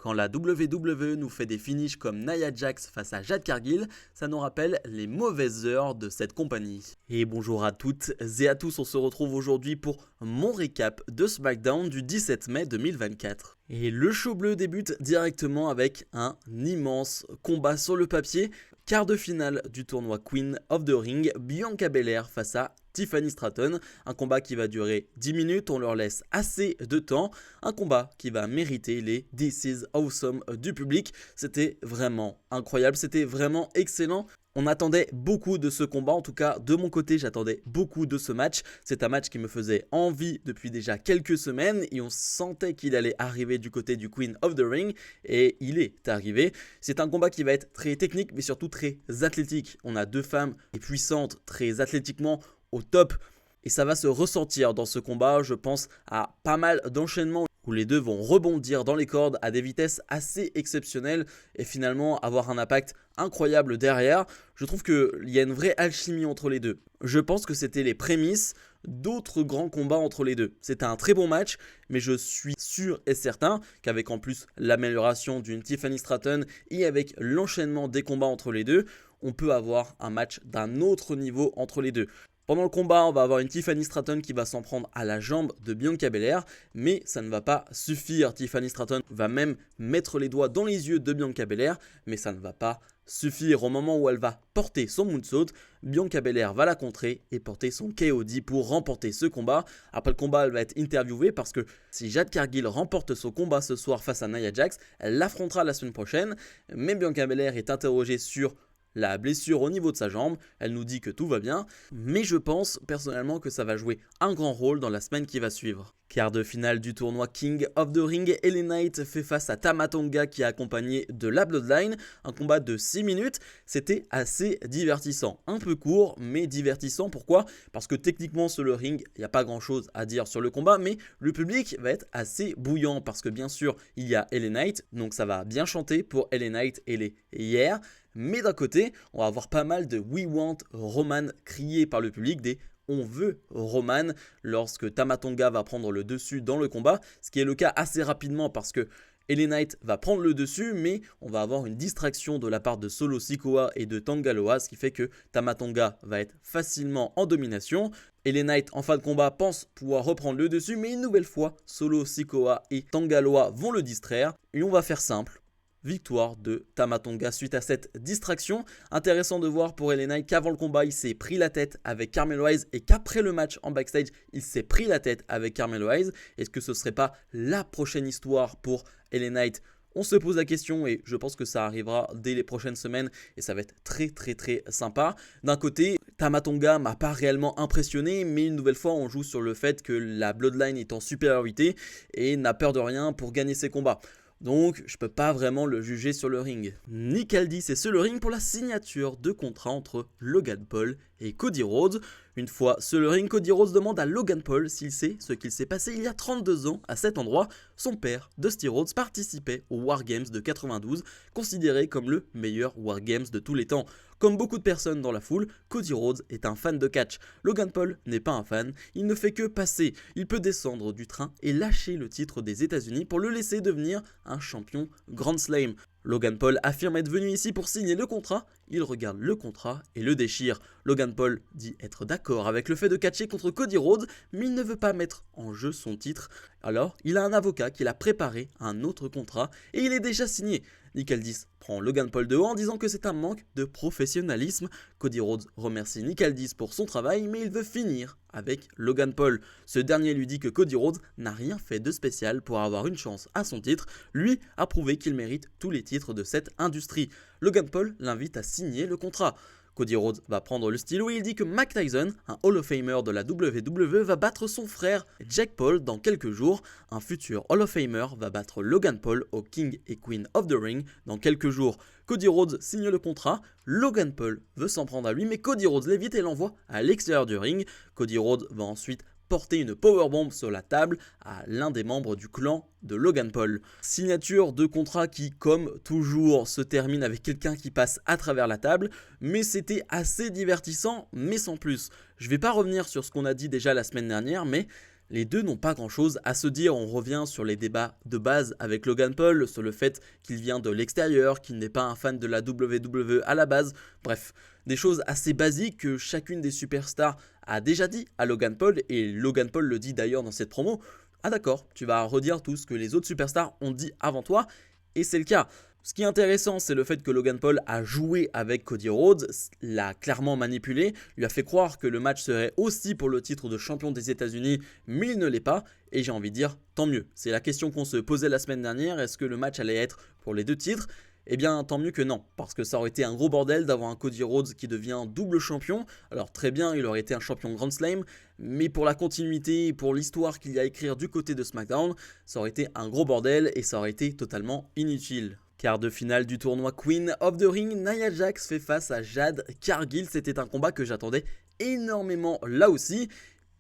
Quand la WWE nous fait des finishes comme Nia Jax face à Jade Cargill, ça nous rappelle les mauvaises heures de cette compagnie. Et bonjour à toutes et à tous, on se retrouve aujourd'hui pour mon récap de SmackDown du 17 mai 2024. Et le show bleu débute directement avec un immense combat sur le papier, quart de finale du tournoi Queen of the Ring, Bianca Belair face à Tiffany Stratton, un combat qui va durer 10 minutes, on leur laisse assez de temps, un combat qui va mériter les This is Awesome du public. C'était vraiment incroyable, c'était vraiment excellent. On attendait beaucoup de ce combat, en tout cas de mon côté j'attendais beaucoup de ce match. C'est un match qui me faisait envie depuis déjà quelques semaines et on sentait qu'il allait arriver du côté du Queen of the Ring et il est arrivé. C'est un combat qui va être très technique mais surtout très athlétique. On a deux femmes puissantes, très athlétiquement au top et ça va se ressentir dans ce combat. Je pense à pas mal d'enchaînements où les deux vont rebondir dans les cordes à des vitesses assez exceptionnelles et finalement avoir un impact incroyable derrière. Je trouve qu'il y a une vraie alchimie entre les deux. Je pense que c'était les prémices d'autres grands combats entre les deux. C'était un très bon match, mais je suis sûr et certain qu'avec en plus l'amélioration d'une Tiffany Stratton et avec l'enchaînement des combats entre les deux, on peut avoir un match d'un autre niveau entre les deux. Pendant le combat, on va avoir une Tiffany Stratton qui va s'en prendre à la jambe de Bianca Belair, mais ça ne va pas suffire. Tiffany Stratton va même mettre les doigts dans les yeux de Bianca Belair, mais ça ne va pas suffire. Au moment où elle va porter son moonsault, Bianca Belair va la contrer et porter son KOD pour remporter ce combat. Après le combat, elle va être interviewée parce que si Jade Cargill remporte son combat ce soir face à Nia Jax, elle l'affrontera la semaine prochaine, mais Bianca Belair est interrogée sur la blessure au niveau de sa jambe, elle nous dit que tout va bien, mais je pense personnellement que ça va jouer un grand rôle dans la semaine qui va suivre. Quart de finale du tournoi King of the Ring, LA Knight fait face à Tama Tonga qui est accompagné de la Bloodline, un combat de 6 minutes, c'était assez divertissant, un peu court mais divertissant. Pourquoi ? Parce que techniquement sur le ring, il n'y a pas grand chose à dire sur le combat, mais le public va être assez bouillant parce que bien sûr il y a LA Knight, donc ça va bien chanter pour LA Knight et les Yeah. Mais d'un côté, on va avoir pas mal de We Want Roman criés par le public, des on veut Roman lorsque Tama Tonga va prendre le dessus dans le combat, ce qui est le cas assez rapidement parce que LA Knight va prendre le dessus, mais on va avoir une distraction de la part de Solo Sikoa et de Tanga Loa, ce qui fait que Tama Tonga va être facilement en domination. LA Knight en fin de combat pense pouvoir reprendre le dessus, mais une nouvelle fois, Solo Sikoa et Tanga Loa vont le distraire. Et on va faire simple. Victoire de Tama Tonga suite à cette distraction. Intéressant de voir pour LA Knight qu'avant le combat il s'est pris la tête avec Carmelo Hayes et qu'après le match en backstage il s'est pris la tête avec Carmelo Hayes. Est-ce que ce serait pas la prochaine histoire pour LA Knight ? On se pose la question et je pense que ça arrivera dès les prochaines semaines et ça va être très sympa. D'un côté, Tama Tonga m'a pas réellement impressionné, mais une nouvelle fois on joue sur le fait que la Bloodline est en supériorité et n'a peur de rien pour gagner ses combats. Donc, je peux pas vraiment le juger sur le ring. Nick Aldis est sur le ring pour la signature de contrat entre Logan Paul et Cody Rhodes. Une fois sur le ring, Cody Rhodes demande à Logan Paul s'il sait ce qu'il s'est passé il y a 32 ans à cet endroit. Son père, Dusty Rhodes, participait aux War Games de 92, considéré comme le meilleur War Games de tous les temps. Comme beaucoup de personnes dans la foule, Cody Rhodes est un fan de catch. Logan Paul n'est pas un fan, il ne fait que passer. Il peut descendre du train et lâcher le titre des États-Unis pour le laisser devenir un champion Grand Slam. Logan Paul affirme être venu ici pour signer le contrat, il regarde le contrat et le déchire. Logan Paul dit être d'accord avec le fait de catcher contre Cody Rhodes, mais il ne veut pas mettre en jeu son titre. Alors, il a un avocat qui l'a préparé un autre contrat et il est déjà signé. Nick Aldis prend Logan Paul de haut en disant que c'est un manque de professionnalisme. Cody Rhodes remercie Nick Aldis pour son travail, mais il veut finir avec Logan Paul. Ce dernier lui dit que Cody Rhodes n'a rien fait de spécial pour avoir une chance à son titre. Lui a prouvé qu'il mérite tous les titres de cette industrie. Logan Paul l'invite à signer le contrat. Cody Rhodes va prendre le stylo et il dit que Mike Tyson, un Hall of Famer de la WWE, va battre son frère Jake Paul dans quelques jours. Un futur Hall of Famer va battre Logan Paul au King et Queen of the Ring dans quelques jours. Cody Rhodes signe le contrat, Logan Paul veut s'en prendre à lui, mais Cody Rhodes l'évite et l'envoie à l'extérieur du ring. Cody Rhodes va ensuite porter une powerbomb sur la table à l'un des membres du clan de Logan Paul. Signature de contrat qui, comme toujours, se termine avec quelqu'un qui passe à travers la table, mais c'était assez divertissant, mais sans plus. Je vais pas revenir sur ce qu'on a dit déjà la semaine dernière, mais Les deux n'ont pas grand chose à se dire, on revient sur les débats de base avec Logan Paul, sur le fait qu'il vient de l'extérieur, qu'il n'est pas un fan de la WWE à la base, bref, des choses assez basiques que chacune des superstars a déjà dit à Logan Paul, et Logan Paul le dit d'ailleurs dans cette promo. Ah d'accord, tu vas redire tout ce que les autres superstars ont dit avant toi, et c'est le cas. Ce qui est intéressant, c'est le fait que Logan Paul a joué avec Cody Rhodes, l'a clairement manipulé, lui a fait croire que le match serait aussi pour le titre de champion des États-Unis, mais il ne l'est pas, et j'ai envie de dire tant mieux. C'est la question qu'on se posait la semaine dernière, est-ce que le match allait être pour les deux titres ? Eh bien, tant mieux que non, parce que ça aurait été un gros bordel d'avoir un Cody Rhodes qui devient double champion. Alors très bien, il aurait été un champion Grand Slam, mais pour la continuité et pour l'histoire qu'il y a à écrire du côté de SmackDown, ça aurait été un gros bordel et ça aurait été totalement inutile. Quart de finale du tournoi Queen of the Ring, Nia Jax fait face à Jade Cargill. C'était un combat que j'attendais énormément là aussi.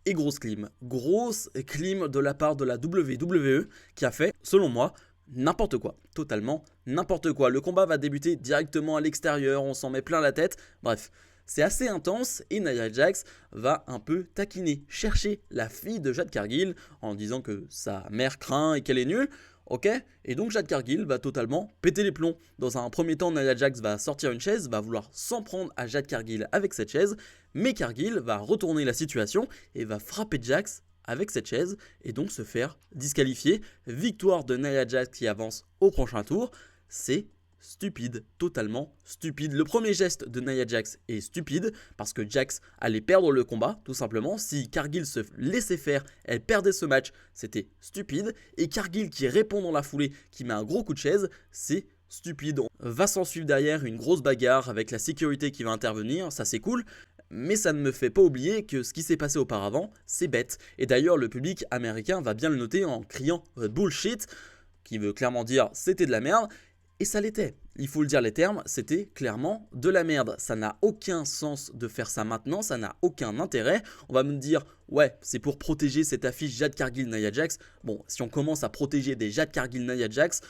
Et grosse clim de la part de la WWE qui a fait, selon moi, n'importe quoi, totalement n'importe quoi. Le combat va débuter directement à l'extérieur, on s'en met plein la tête, bref. C'est assez intense et Nia Jax va un peu taquiner, chercher la fille de Jade Cargill en disant que sa mère craint et qu'elle est nulle. Ok, et donc Jade Cargill va totalement péter les plombs. Dans un premier temps, Nia Jax va sortir une chaise, va vouloir s'en prendre à Jade Cargill avec cette chaise, mais Cargill va retourner la situation et va frapper Jax avec cette chaise et donc se faire disqualifier. Victoire de Nia Jax qui avance au prochain tour. C'est stupide, totalement stupide. Le premier geste de Nia Jax est stupide parce que Jax allait perdre le combat, tout simplement. Si Cargill se laissait faire, elle perdait ce match, c'était stupide. Et Cargill qui répond dans la foulée, qui met un gros coup de chaise, c'est stupide. Va s'en suivre derrière une grosse bagarre avec la sécurité qui va intervenir, ça c'est cool. Mais ça ne me fait pas oublier que ce qui s'est passé auparavant, c'est bête. Et d'ailleurs, le public américain va bien le noter en criant bullshit, qui veut clairement dire c'était de la merde. Et ça l'était. Il faut le dire les termes, c'était clairement de la merde. Ça n'a aucun sens de faire ça maintenant, ça n'a aucun intérêt. On va me dire, ouais, c'est pour protéger cette affiche Jade Cargill-Nia Jax. Bon, si on commence à protéger des Jade Cargill-Nia Jax,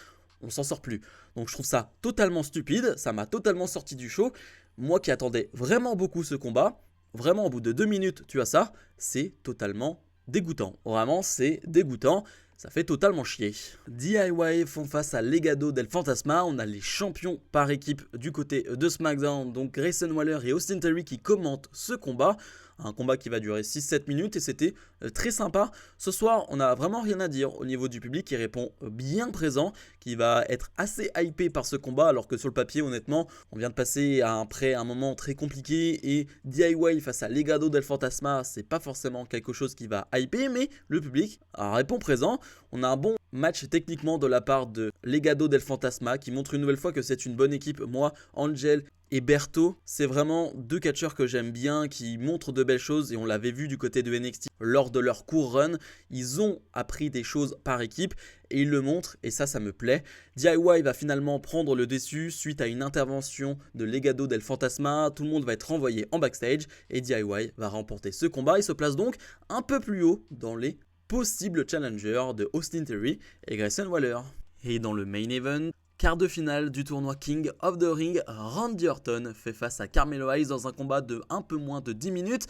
on s'en sort plus. Donc je trouve ça totalement stupide, ça m'a totalement sorti du show. Moi qui attendais vraiment beaucoup ce combat, vraiment au bout de 2 minutes tu as ça, c'est totalement dégoûtant. Vraiment c'est dégoûtant. Ça fait totalement chier. DIY font face à Legado del Fantasma. On a les champions par équipe du côté de SmackDown. Donc Grayson Waller et Austin Theory qui commentent ce combat. Un combat qui va durer 6-7 minutes et c'était très sympa. Ce soir, on n'a vraiment rien à dire au niveau du public qui répond bien présent, qui va être assez hypé par ce combat, alors que sur le papier, honnêtement, on vient de passer après un moment très compliqué et DIY face à Legado del Fantasma, c'est pas forcément quelque chose qui va hyper, mais le public répond présent. On a un bon match techniquement de la part de Legado del Fantasma qui montre une nouvelle fois que c'est une bonne équipe. Moi, Angel et Berto, c'est vraiment deux catcheurs que j'aime bien, qui montrent de belles choses et on l'avait vu du côté de NXT lors de leur court run. Ils ont appris des choses par équipe et ils le montrent et ça me plaît. DIY va finalement prendre le dessus suite à une intervention de Legado del Fantasma. Tout le monde va être renvoyé en backstage et DIY va remporter ce combat et se place donc un peu plus haut dans les possibles challengers de Austin Theory et Grayson Waller. Et dans le main event, quart de finale du tournoi King of the Ring, Randy Orton fait face à Carmelo Hayes dans un combat de un peu moins de 10 minutes.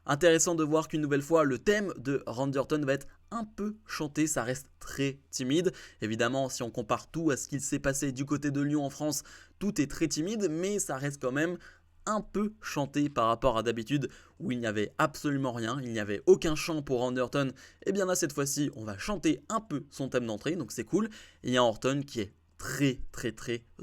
Intéressant de voir qu'une nouvelle fois, le thème de Randy Orton va être un peu chanté, ça reste très timide. Évidemment, si on compare tout à ce qu'il s'est passé du côté de Lyon en France, tout est très timide, mais ça reste quand même un peu chanté par rapport à d'habitude où il n'y avait absolument rien, il n'y avait aucun chant pour Randy Orton. Et bien là, cette fois-ci, on va chanter un peu son thème d'entrée, donc c'est cool. Et il y a Orton qui est très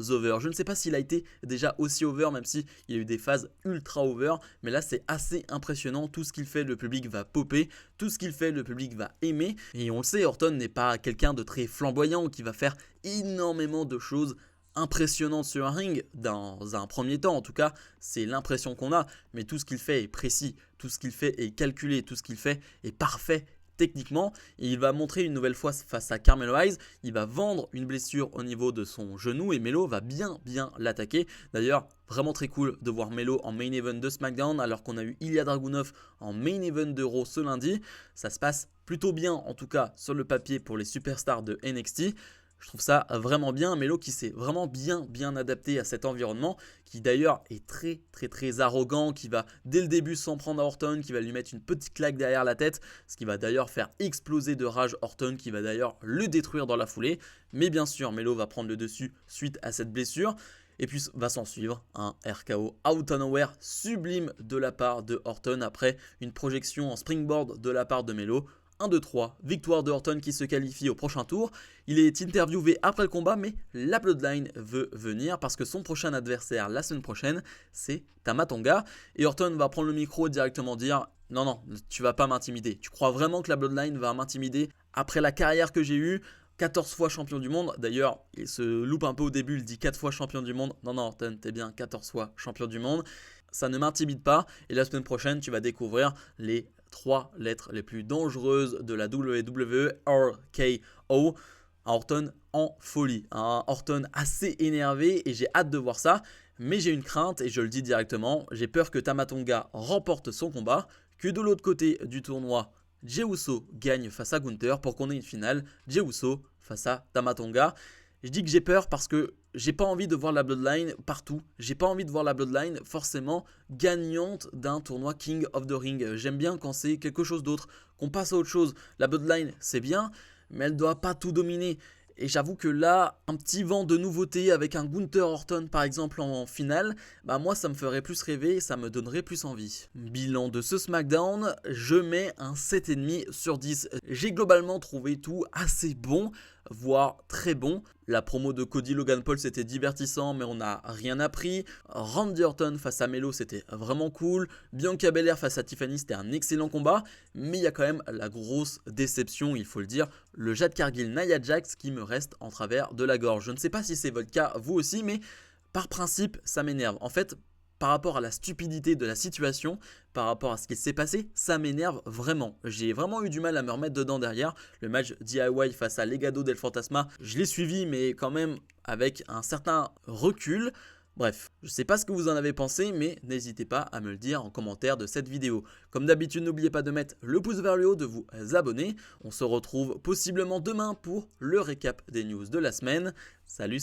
over. Je ne sais pas s'il a été déjà aussi over, même si il y a eu des phases ultra over, mais là c'est assez impressionnant. Tout ce qu'il fait, le public va popper, tout ce qu'il fait, le public va aimer. Et on le sait, Orton n'est pas quelqu'un de très flamboyant ou qui va faire énormément de choses impressionnantes sur un ring, dans un premier temps en tout cas, c'est l'impression qu'on a, mais tout ce qu'il fait est précis, tout ce qu'il fait est calculé, tout ce qu'il fait est parfait techniquement. Et il va montrer une nouvelle fois face à Carmelo Hayes, il va vendre une blessure au niveau de son genou et Melo va bien l'attaquer. D'ailleurs, vraiment très cool de voir Melo en main event de SmackDown alors qu'on a eu Ilya Dragunov en main event de Raw ce lundi. Ça se passe plutôt bien en tout cas sur le papier pour les superstars de NXT. Je trouve ça vraiment bien. Melo qui s'est vraiment bien adapté à cet environnement, qui d'ailleurs est très arrogant, qui va dès le début s'en prendre à Orton, qui va lui mettre une petite claque derrière la tête, ce qui va d'ailleurs faire exploser de rage Orton, qui va d'ailleurs le détruire dans la foulée. Mais bien sûr, Melo va prendre le dessus suite à cette blessure. Et puis va s'en suivre un RKO out of nowhere sublime de la part de Orton après une projection en springboard de la part de Melo. 1-2-3, victoire de Orton qui se qualifie au prochain tour. Il est interviewé après le combat, mais la Bloodline veut venir parce que son prochain adversaire la semaine prochaine, c'est Tama Tonga. Et Orton va prendre le micro et directement dire « Non, tu vas pas m'intimider. Tu crois vraiment que la Bloodline va m'intimider après la carrière que j'ai eue ? 14 fois champion du monde. D'ailleurs, il se loupe un peu au début, il dit 4 fois champion du monde. Non, Orton, t'es bien 14 fois champion du monde. Ça ne m'intimide pas. Et la semaine prochaine, tu vas découvrir les 3 lettres les plus dangereuses de la WWE, RKO. Un Orton en folie. Un Orton assez énervé et j'ai hâte de voir ça. Mais j'ai une crainte et je le dis directement. J'ai peur que Tama Tonga remporte son combat. Que de l'autre côté du tournoi, Jey Uso gagne face à Gunther pour qu'on ait une finale. Jey Uso face à Tama Tonga. Je dis que j'ai peur parce que j'ai pas envie de voir la Bloodline partout. J'ai pas envie de voir la Bloodline forcément gagnante d'un tournoi King of the Ring. J'aime bien quand c'est quelque chose d'autre, qu'on passe à autre chose. La Bloodline, c'est bien, mais elle doit pas tout dominer. Et j'avoue que là, un petit vent de nouveauté avec un Gunther Orton par exemple en finale, bah moi ça me ferait plus rêver et ça me donnerait plus envie. Bilan de ce SmackDown, je mets un 7,5 sur 10. J'ai globalement trouvé tout assez bon, voire très bon. La promo de Cody Logan Paul c'était divertissant mais on n'a rien appris. Randy Orton face à Melo c'était vraiment cool. Bianca Belair face à Tiffany c'était un excellent combat. Mais il y a quand même la grosse déception, il faut le dire, le Jade Cargill Nia Jax qui me reste en travers de la gorge. Je ne sais pas si c'est votre cas vous aussi, mais par principe ça m'énerve. En fait, par rapport à la stupidité de la situation, par rapport à ce qui s'est passé, ça m'énerve vraiment. J'ai vraiment eu du mal à me remettre dedans derrière. Le match DIY face à Legado del Fantasma, je l'ai suivi mais quand même avec un certain recul. Bref, je ne sais pas ce que vous en avez pensé, mais n'hésitez pas à me le dire en commentaire de cette vidéo. Comme d'habitude, n'oubliez pas de mettre le pouce vers le haut, de vous abonner. On se retrouve possiblement demain pour le récap des news de la semaine. Salut